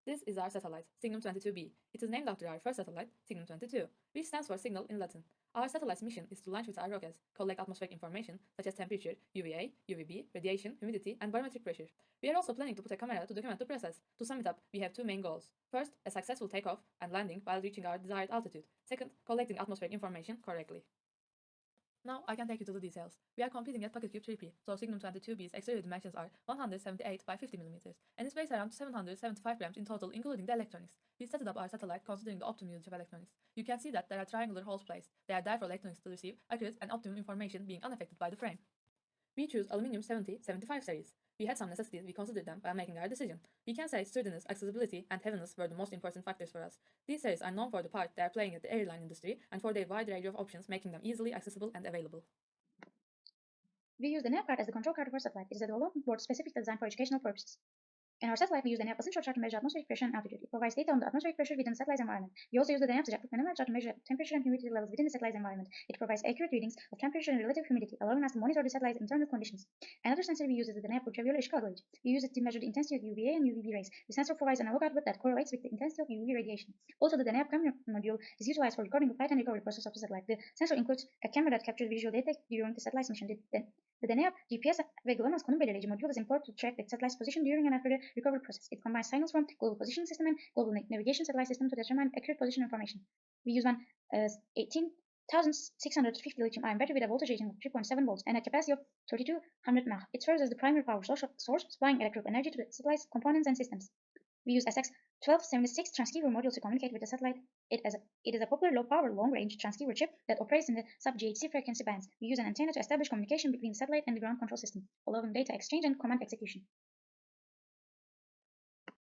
This is our satellite, Signum 22b. It is named after our first satellite, Signum 22, which stands for signal in Latin. Our satellite's mission is to launch with our rockets, collect atmospheric information such as temperature, UVA, UVB, radiation, humidity, and barometric pressure. We are also planning to put a camera to document the process. To sum it up, we have two main goals. First, a successful takeoff and landing while reaching our desired altitude. Second, collecting atmospheric information correctly. Now I can take you to the details. We are competing at Pocket Cube 3P, so Signum 22B's exterior dimensions are 178 by 50 mm, and it weighs around 775 grams in total, including the electronics. We set up our satellite considering the optimum usage of electronics. You can see that there are triangular holes placed. They are there for electronics to receive accurate and optimum information being unaffected by the frame. We choose Aluminium 70-75 series. We had some necessities we considered them while making our decision. We can say sturdiness, accessibility, and heaviness were the most important factors for us. These series are known for the part they are playing at the airline industry and for their wide range of options, making them easily accessible and available. We use the nav card as the control card of our satellite. It is a development board specifically designed for educational purposes. In our satellite, we use the nav essential chart to measure atmospheric pressure and altitude. It provides data on the atmospheric pressure within the satellite's environment. We also use the dynamic chart to measure temperature and humidity levels within the satellite's environment. It provides accurate readings of temperature and relative humidity, allowing us to monitor the satellite's internal conditions. Another sensor we use is the dynamic ultraviolet Chicago gauge. We use it to measure the intensity of UVA and UVB rays. The sensor provides an analog output that correlates with the intensity of UV radiation. Also, the dynamic camera module is utilized for recording the flight and recovery process of the satellite. The sensor includes a camera that captures visual data during the satellite's mission. The dynamic GPS ve global konum belirleyici module is important to track the satellite's position during and after the recovery process. It combines signals from global positioning system and global navigation satellite system to determine accurate position information. We use one 18,650 lithium-ion battery with a voltage rating of 3.7 volts and a capacity of 3200 mAh. It serves as the primary power source, supplying electrical energy to the satellite's components and systems. We use SX1276 transceiver module to communicate with the satellite. It is a popular low-power, long-range transceiver chip that operates in the sub-GHz frequency bands. We use an antenna to establish communication between the satellite and the ground control system, allowing data exchange and command execution.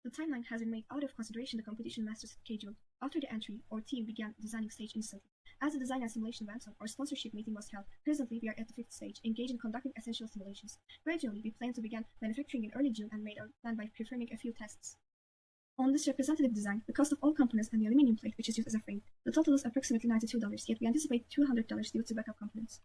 The timeline has been made out of consideration the competition master schedule. After the entry, our team began designing stage instantly. As the design and simulation went on, our sponsorship meeting was held. Presently, we are at the 5th stage, engaged in conducting essential simulations. Gradually, we plan to begin manufacturing in early June and made our plan by performing a few tests. On this representative design, the cost of all components and the aluminum plate which is used as a frame, the total is approximately $92, yet we anticipate $200 due to backup components.